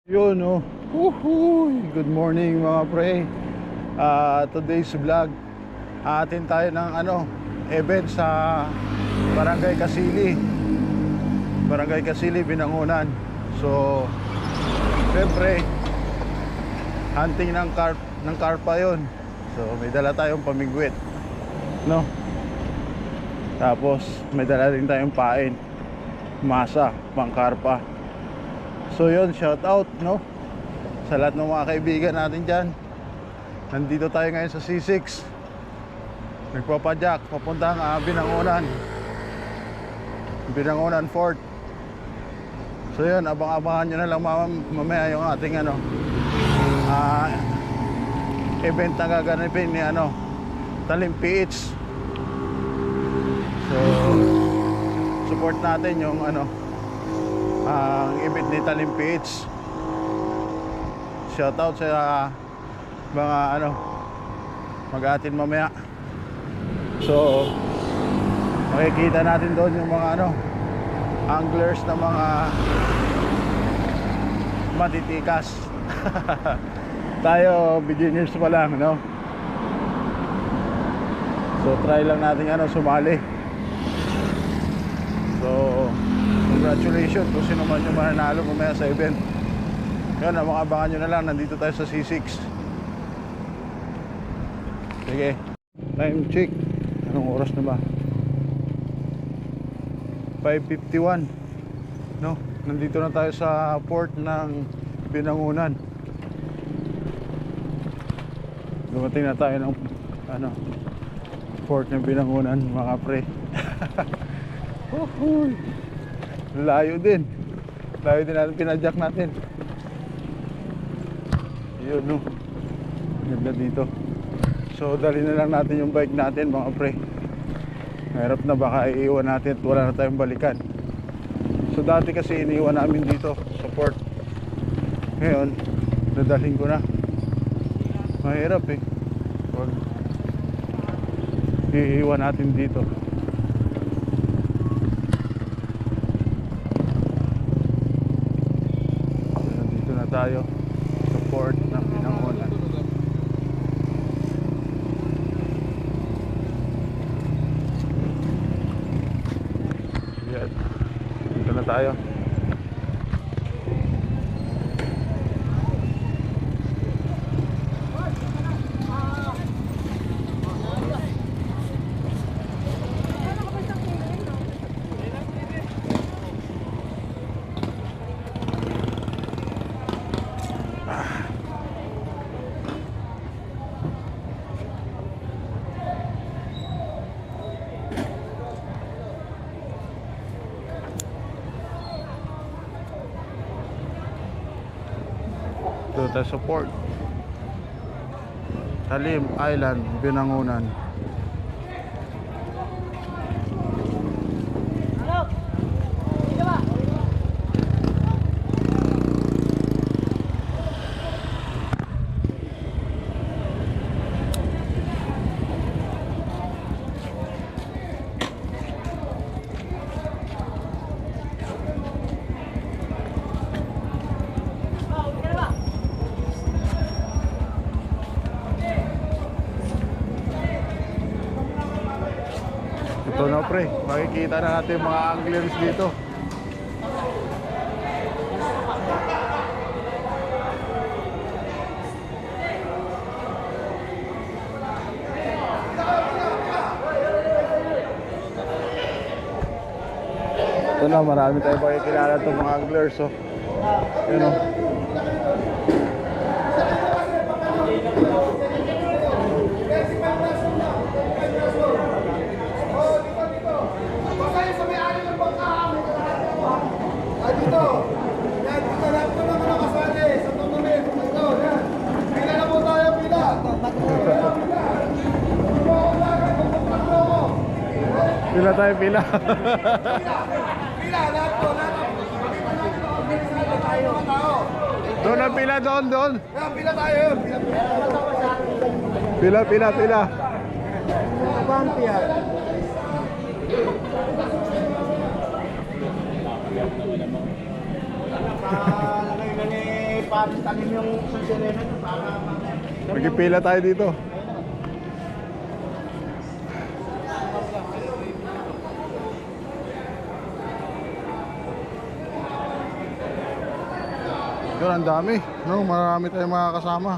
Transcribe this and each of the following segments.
Yun, oh. Woohoo! Good morning mga pre. Today's vlog, atin tayo ng event sa Barangay Kasili, Binangonan. So siyempre hunting ng karpa yon. So may dala tayong pamigwit, no? Tapos may dala rin tayong pain, masa, pangkarpa. So yun, shout out, no, sa lahat ng mga kaibigan natin dyan. Nandito tayo ngayon sa C6, nagpapadyak papuntang Binangonan Fort. So yun, abang-abangan nyo na lang mamaya yung ating event na gaganapin ni Talim PH. So support natin yung ang event ni Talim PH. Shoutout sa mga mag-aatin mamaya. So makikita natin doon yung mga anglers na mga matitikas. Tayo beginners pa lang, no? So try lang natin sumali. So congratulations kung sino man yung mananalo mamaya sa event. Yun, abangan nyo na lang. Nandito tayo sa C6. Sige, time check. Anong oras na ba? 5:51. No, nandito na tayo sa port ng Binangonan. Dumating na tayo ng port ng Binangonan, mga pre. Layo din natin, pinadyak natin. Yun, no, ganda dito. So dali na lang natin yung bike natin, mga pre. Mahirap na, baka iiwan natin at wala na tayong balikan. So dati kasi iniwan namin dito sa port. Ngayon dadalhin ko na. Mahirap wag iiwan natin dito. Nandito na tayo sa port ng Binangonan. Yan, dito na tayo. Ito tayo sa port Talim Island, Binangonan. Ito na, pre, makikita na natin mga anglers dito. Ito na, marami tayo makikilala itong mga anglers, oh. Yun, oh. Pila tayo, pila. Doon ang pila, doon. Pila tayo. Pila. papalis talim yung sirena nyo para... Magpipila tayo dito. Yun, ang dami. No, marami tayong mga kasama.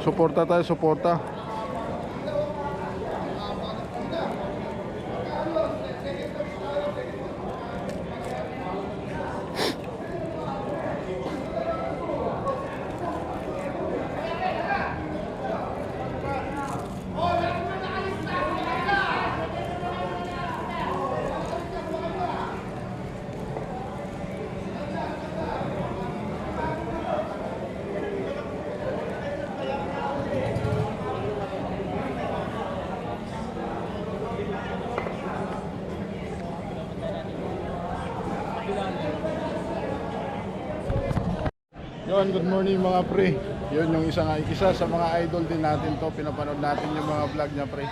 Suporta tayo, suporta. Yun, good morning mga pre. Yun yung isa sa mga idol din natin to. Pinapanood natin yung mga vlog niya pre.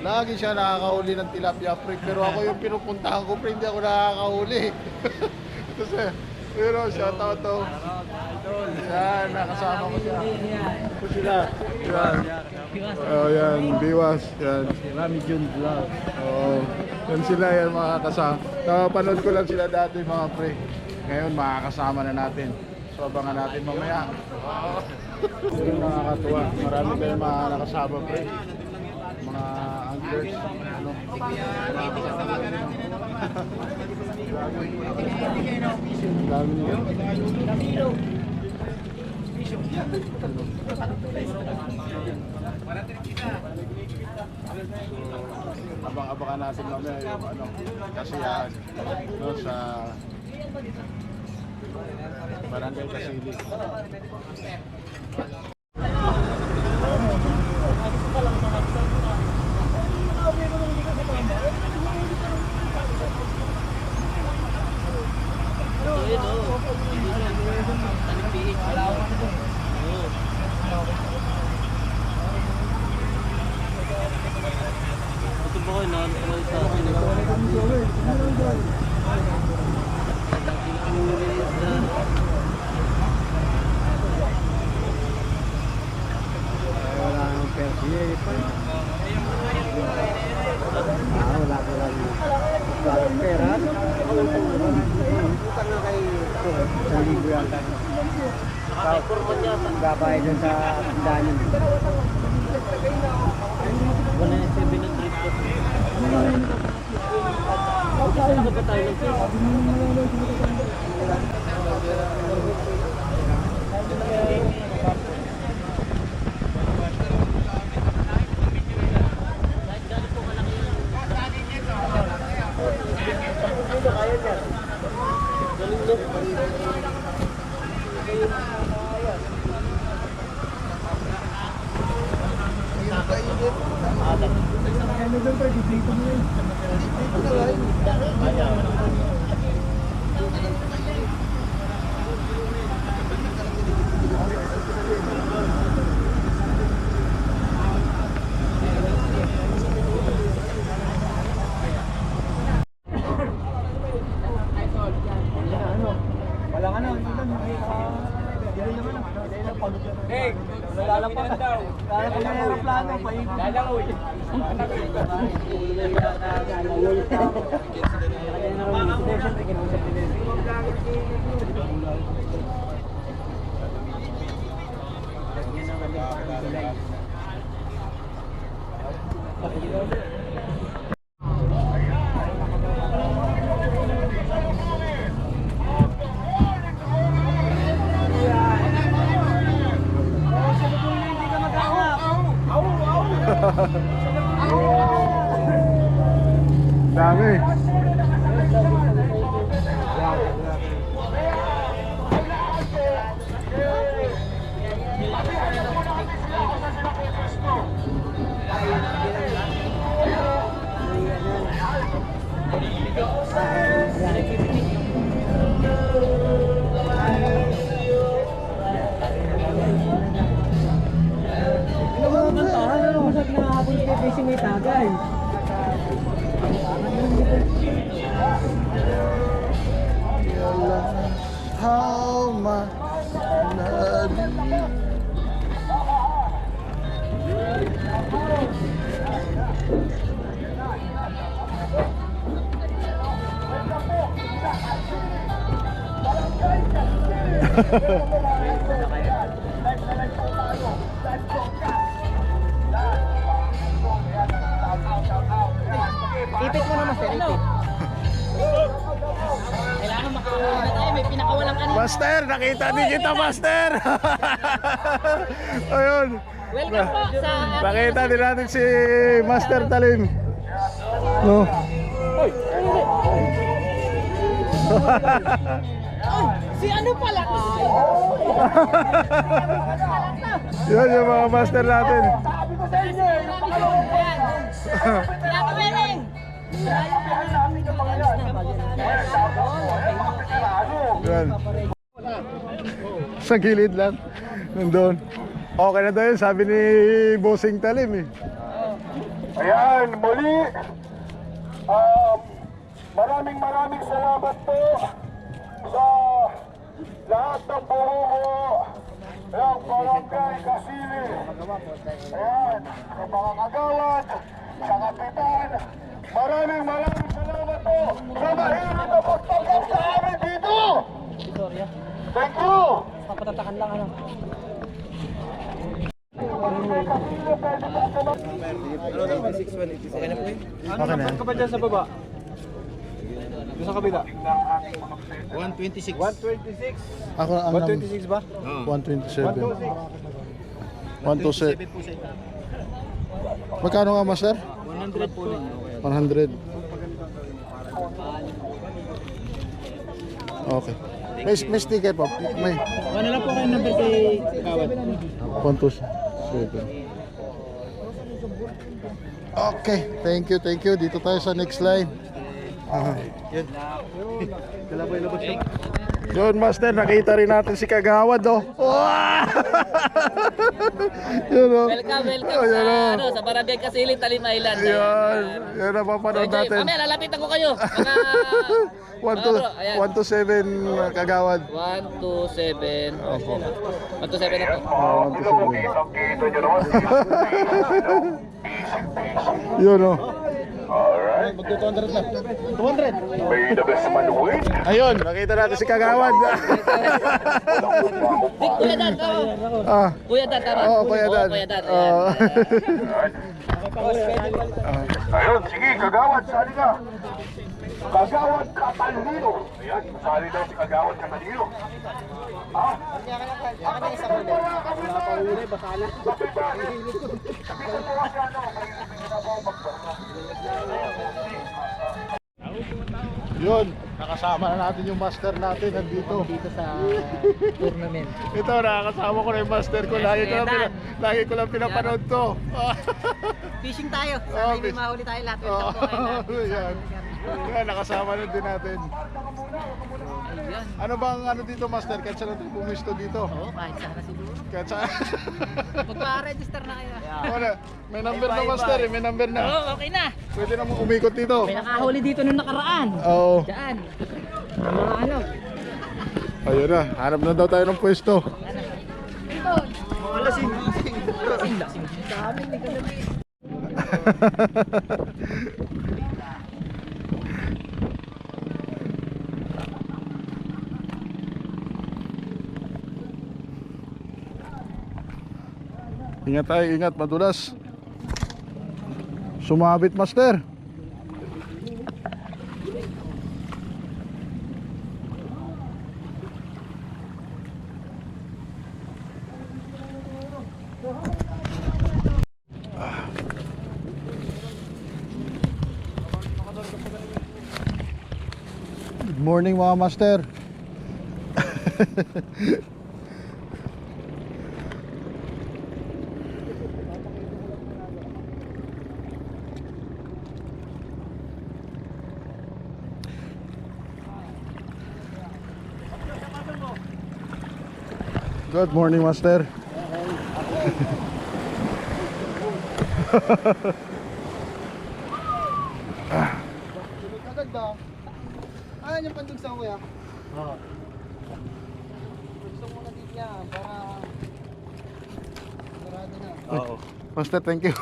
Lagi siya nakakahuli ng tilapia pre. Pero ako yung pinupuntahan ko pre, hindi ako nakakahuli. Kasi, pero shout out to. Yan, nakasama ko siya. Ito sila. Yan. Oh, yan, Biwas. Yan. Rami Jun Vlog. Oh, yan sila yan mga kasama. Nakapanood ko lang sila dati mga pre. Ngayon makakasama na natin. So abangan natin mamaya. Yung nakakatuwa. Marami kayong mga nakasama pre. Mga anglers. Ano? Dami nyo. Abang-abangan natin mamaya yung ano, kasiyahan no, sa Barangay Kasili. Ito ba kayo nakakalaw sa akin? Wala nang persiya eh. Wala ko lang. Pera? Utang na kay 1,000 yata. Gabay dun sa tindahan yun. Wala yung 700 po. Saan ba tayo Dami. Ipit mo naman, sir. Ipit. Kailangan makakawala na tayo. May pinakawalang kanina. Master, nakita din kita, Master. Ayun. Welcome po sa... Nakita din natin si Master Talim. No. Si ano pala? Yun yung mga master natin. Yan. Sa gilid lang. Nandun. Okay na daw yun, sabi ni Bossing Talim eh. Ayan, muli. Maraming salamat po sa lahat ng bumubuo ng Barangay Kasili. Ayan, sa mga kagawad, sa kapitan. Maraming salamat po sa mahilig na pagtanggap sa amin dito. Thank you. Papatatakan lang ano. Okay na yan. Ka ba dyan sa baba? Doon sa kabila? 126. 126. Ako ang 126 ba? 127. 127. 127 po sa ito. Magkano nga, Master? 100 po lang. 100. Okay. May sticker pa. May Ano lang po kayo number kay Kawad? 127. Okay, thank you. Dito tayo sa next line. Yun, Master, nakita rin natin si Kagawad, oh. Wow! Yun, oh. Welcome Oh, yun, oh. sa sa Barangay Kasili, Talim Island. Yan ang mapanood natin. Mamaya lalapitan ko kayo. 1 to 7 Kagawad. 1 to 7. 1 to 7 na po. 1 to 7. Kita nyo naman. Yun, oh. Alright. Magto-200 na. 200. May the best man win. Ayun, nakita natin si Kagawad. Kuya Dan, tama. Ah, Kuya Dan, tama. oo, Kuya Dan. Kuya Dan. Oo. Ayun, sige, kagawad, sali ka. Kagawad Catalino. Ayan, sali daw si Kagawad Catalino. Ha? Yun, nakasama na natin yung master natin nandito. Dito sa tournament. Ito, nakakasama ko na yung master ko. Lagi ko lang pinapanood to. Fishing tayo. Oh, Sana may mahuli tayo lahat. Welcome po kayo lahat. Yan, nakasama na din natin. Ano bang ano dito, master? Kahit saan natin pumisto dito? Oo, kahit sana siguro. Kahit saan? Magpa-register na kayo. Wala, may number na, master eh. May number na. Oo, okay na. Pwede na mong umikot dito. May nakahuli dito nung nakaraan. Oo. Diyan. Mga ano. Ayun na, hanap na daw tayo ng pwesto. Lasing sa amin. May kagabi. Ingat tayo, ingat, madulas. Sumabit, master. Good morning, mga master. Good morning, master. Ayan yung pandun sa kuya. Gusto mo na dito yan para Master, thank you.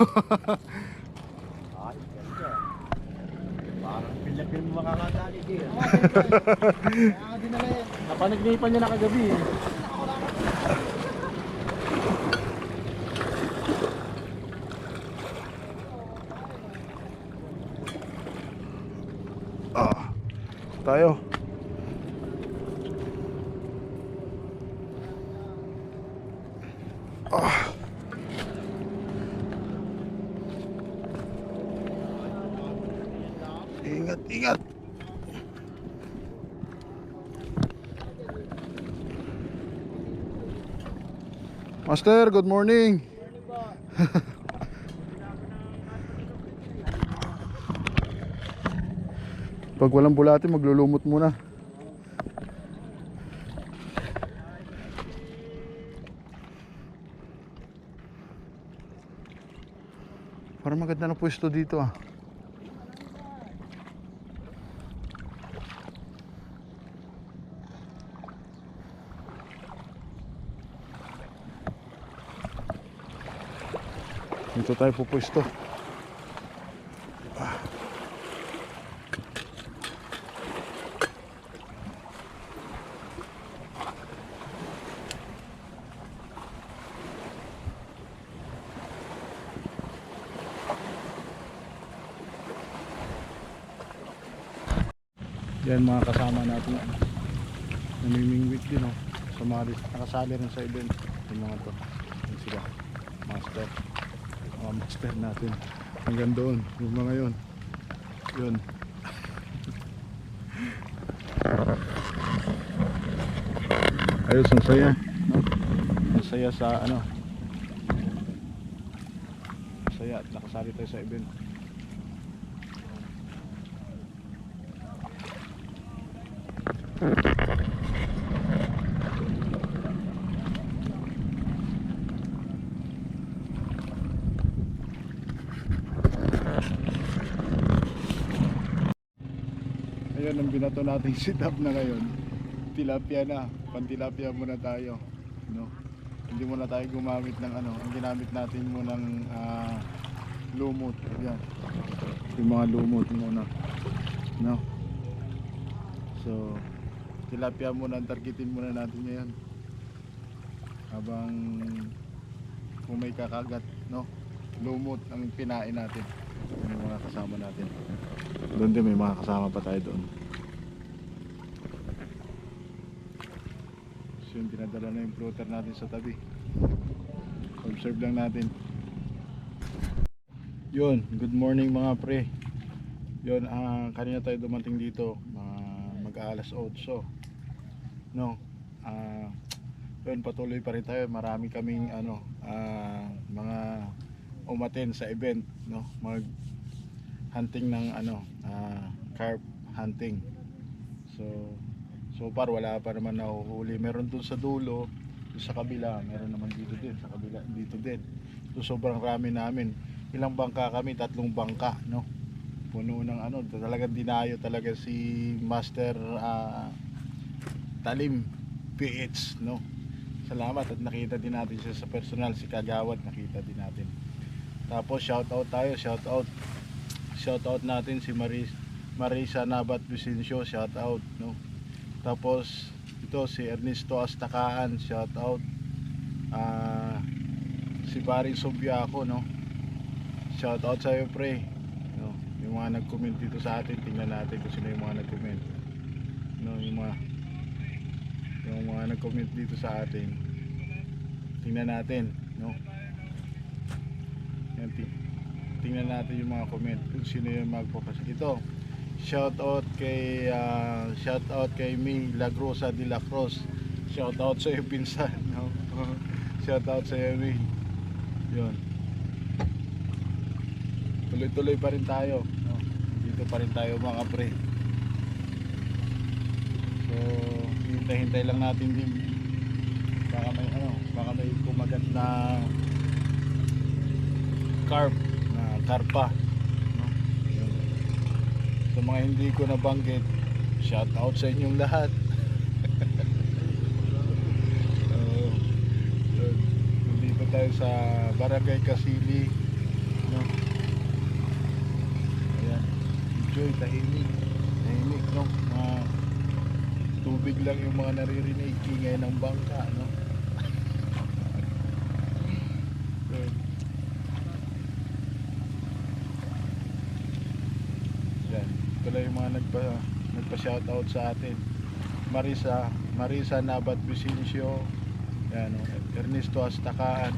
Pilapin mo makakatali dito. Napanagnipan niya na kagabi eh. Tayo. Ingat, ingat. Master, good morning. Pag walang bulate, maglulumot muna. Parang maganda na pwesto dito ah. Dito tayo pupwesto. Yan mga kasama natin, namimingwit din oh. Sumali, nakasali rin sa event yung mga to. Yan sila, master, mga master natin hanggang doon, yung mga yun yun. Ayos, ang saya, no? Ang saya sa ano, ang saya at nakasali tayo sa event. Ayun ang binato natin sit up na ngayon. Tilapia na, pantilapia muna tayo, no? Hindi muna tayo gumamit ng ano, ang ginamit natin muna ng lumot. Yan. Yung mga lumot muna, no? So tilapia muna ang targetin muna natin ngayon. Habang kung may kakagat, no? Lumot ang pinain natin. Yung mga kasama natin. Doon din may mga kasama pa tayo doon. So yung dinadala na yung floater natin sa tabi. Observe lang natin. Yun, good morning mga pre. Yun, kanina tayo dumating dito, mag-alas 8. No? Yun, patuloy pa rin tayo. Marami kaming ano, mga umaten sa event, no? Mag hunting ng ano, carp hunting. So far wala pa naman nahuhuli. Meron dun sa dulo, dun sa kabila, meron naman dito din, sa kabila dito din. So sobrang rami namin. Ilang bangka kami? 3 bangka, no? Puno ng ano, talagang dinayo talaga si Master Talim PH, no? Salamat at nakita din natin siya sa personal, si Kagawad, nakita din natin. Tapos shoutout tayo, shoutout natin si Marisa Nabat Vicencio, shoutout, no? Tapos ito si Ernesto Astakaan, shoutout. Si Baring Subiaco, no? Shoutout sa iyo pre, no? Yung mga nag-comment dito sa atin, tingnan natin kung sino yung mga nag-comment, no? Yung mga nag-comment dito sa atin, tingnan natin, no? Yan, tingnan natin yung mga comment kung sino yung magpapasok. Ito, shoutout kay Mi Lagrosa de la Cruz, shoutout sa iyo pinsan, no? Shoutout sa iyo Mi. Yun, tuloy-tuloy pa rin tayo, no? Dito pa rin tayo mga pre. So hintay-hintay lang natin din, baka may kumagat na carp, na karpa, no? Yun. Sa mga hindi ko nabanggit, shout out sa inyong lahat. Hindi pa tayo tayo sa Barangay Kasili, no? Ayan, enjoy, tahimik, no? Tubig lang yung mga naririnig, ingay ng bangka, no? Good. Yan, ito lang yung mga nagpa-shoutout sa atin. Marisa Nabat Vicencio, yan, no? Ernesto Astakaan.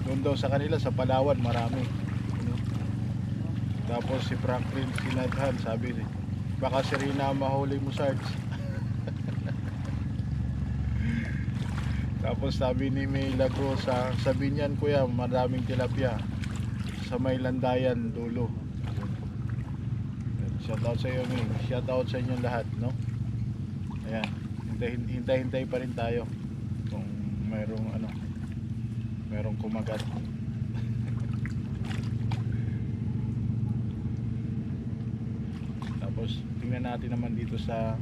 Doon daw sa kanila sa Palawan marami, no? Tapos si Franklin Sinadhan, sabi ni baka si Rina mahuli mo, Sarge. Tapos sabi ni May Lagrosa, sabi niyan kuya maraming tilapia sa may Landayan dulo. Shoutout sa iyo, May. Shoutout sa inyong lahat, no? Ayan, hintay pa rin tayo kung merong kumagat. Tapos tingnan natin naman dito sa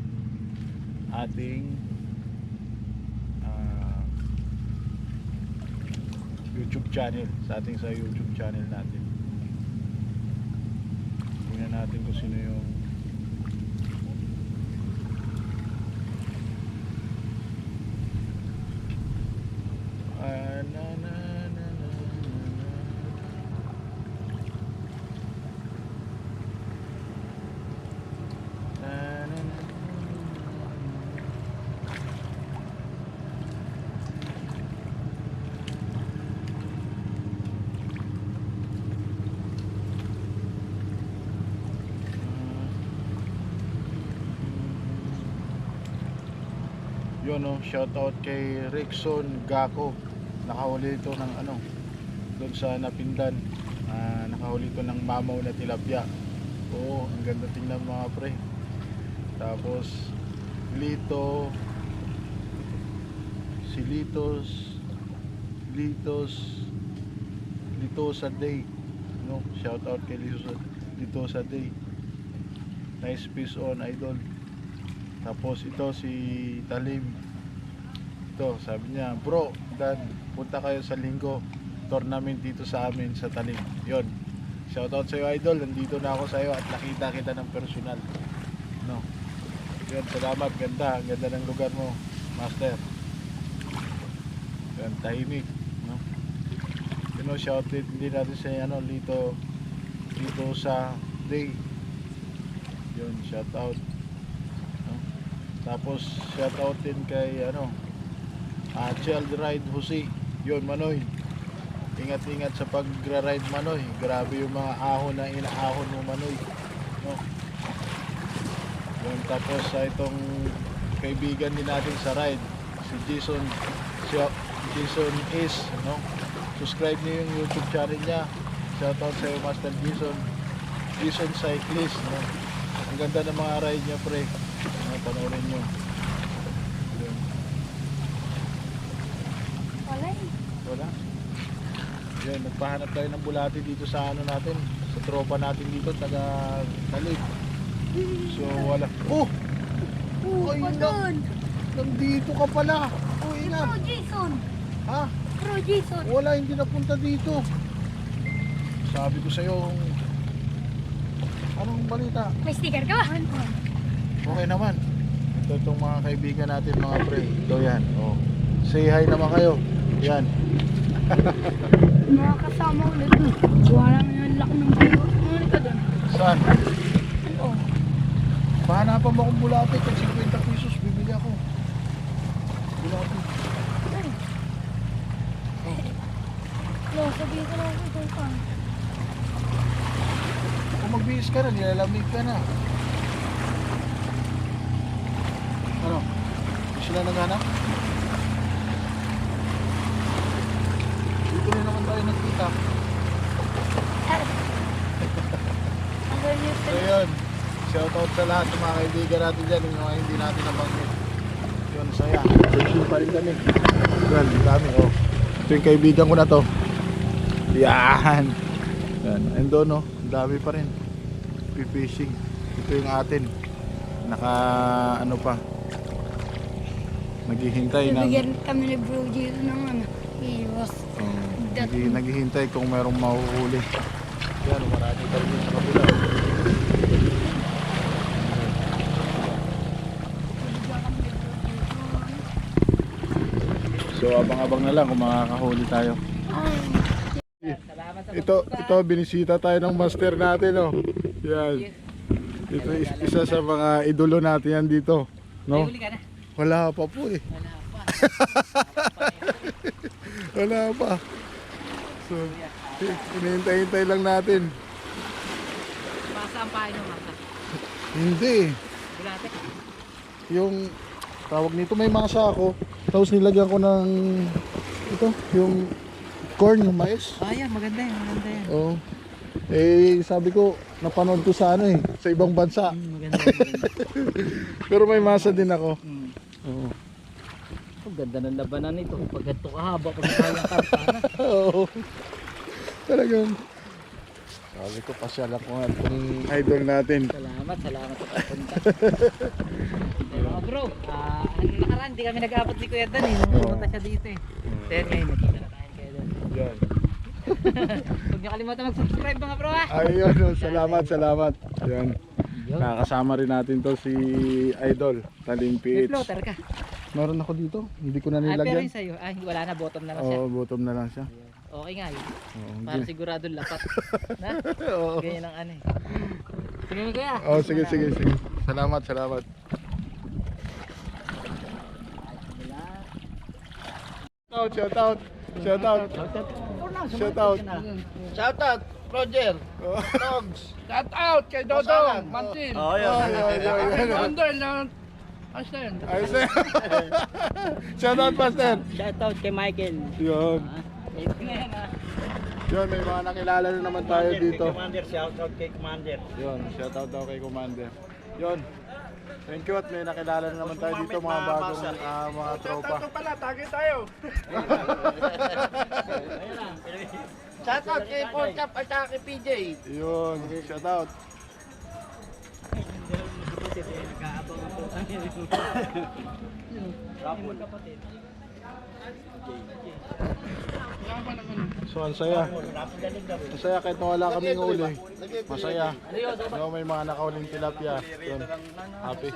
ating YouTube channel, sa YouTube channel natin. Tingnan natin kung sino yung yun, no? Shoutout kay Rickson Gako. Nakahuli ito ng doon sa Napindan. Nakahuli ito ng mamaw na tilapia. Oo, ang ganda tingnan mga pre. Tapos Litosa Day, no? Shoutout kay Litosa Day. Nice piece on, idol. Tapos ito si Talim. Ito, sabi niya, bro, Dan, punta kayo sa linggo tournament dito sa amin sa Talim. Yon. Shoutout sa iyo, idol. Nandito na ako sa iyo at nakita kita ng personal. No. Yan, salamat, ganda. Ang ganda ng lugar mo, master. Yan, tahimik, no. You know, shout din natin sa Lito sa Day. Yun, shoutout. Tapos shoutout din kay Child Ride Jose. Yun, Manoy. Ingat-ingat sa pag-ride, Manoy. Grabe yung mga ahon na inaahon mo, Manoy, no? Yun, tapos sa itong kaibigan din natin sa ride, si Jason is, no? Subscribe niyo yung YouTube channel niya. Shoutout sa iyo, Master Jason Cyclist, no? Ang ganda ng mga ride niya, pre. Panoorin nyo. Wala. Yan, nagpahanap tayo ng bulati dito sa natin, sa tropa natin dito, taga Talig. So wala. Oh! Ay, nandito ka pala. Uy na. Pro Jason. Ha? Pro Jason. Wala, hindi napunta dito. Sabi ko sa'yo, anong balita? May sticker ka ba? Okay naman. Ito itong mga kaibigan natin, mga pre. Ito yan. Oh. Say hi naman kayo. Yan. Mga kasama ulit. Wala naman yung laki ng bayo. Ano ka doon? Saan? Ano? Pahanapan mo akong bulate. Kung 50 pesos, bibili ako. Bulate. Ay. Lo, sabihin ko lang ako ito pa. Kung magbihis ka na, nilalamig ka na. Ano? Hindi sila naghanap? Dito rin naman tayo nagkita. Ang ganyan So yun, shoutout sa lahat ng mga kaibigan natin dyan, yung mga hindi natin nabanggit. Yun, saya. Searching pa rin kami. Well, dami, oh. Ito yung kaibigan ko na to. Yan. Yan. And doon, oh, dami pa rin. Fishing. Ito yung atin. Naghihintay ng... Bibigyan kami ni Bro Jason ng iyo. oras. Naghihintay kung merong mahuhuli. Yan, marami pa rin sa kabila. So abang-abang na lang kung makakahuli tayo. Ito binisita tayo ng master natin, oh. Yan. Ito isa sa mga idolo natin yan dito, no? Huli ka na. Wala pa po eh. Wala pa. So, hinihintay-hintay lang natin. Masa ang pahay ng masa. Hindi. Bulate. Yung tawag nito, may masa ako. Tapos nilagyan ko ng ito, yung corn, yung mais. Ah, yan. Maganda yan. Maganda yan. Oo. Eh, sabi ko, napanood ko sa ano eh, sa ibang bansa. Maganda yan. Pero may masa din ako. Oo. Ang ganda ng labanan nito. Pag ganito kahaba, pag kayang karpana. Oo. Talagang. Sabi ko, pasyalan ko nga itong idol natin. Salamat sa pagpunta. Eh, mga bro, ano nakaraan, di kami nag-aabot ni Kuya Dan eh. Nung pumunta siya dito eh. Then ngayon, nakita na tayo kaya Dan. Yan. Huwag niyo kalimutan mag-subscribe mga bro ha. Ayun, salamat. Yan. Nakakasama rin natin to si Idol, Taling May PH. floater ka. Meron ako dito, hindi ko na Pero nilagyan. yung sa'yo, wala na, bottom na lang siya. Oo, bottom na lang siya. Okay nga yun. Oo, Para sigurado lapat. Na? Oo. Ganyan ang ano eh. Sige mo kuya. Oh, sige. Salamat. Shout out. Shout out, Roger. Dogs. Shout out kay Dodong, Mantin. Ayos na. Shout out, Pastor. Shoutout kay Michael. Yun. Ngayon ha. Yun, may mga nakilala na naman tayo dito. Commander, shout out kay Commander. Yun, shout out daw kay Commander. Yun. Thank you at may nakilala na naman tayo dito mga bagong mga tropa. Pala, tagay tayo. Shout out kay Paul Cap at saka kay PJ. Yun, shout out. Nag-aabang ako. So, ang saya. Masaya kahit na wala kaming uli. Masaya. No, may mga nakauling tilapia. Yun. Happy.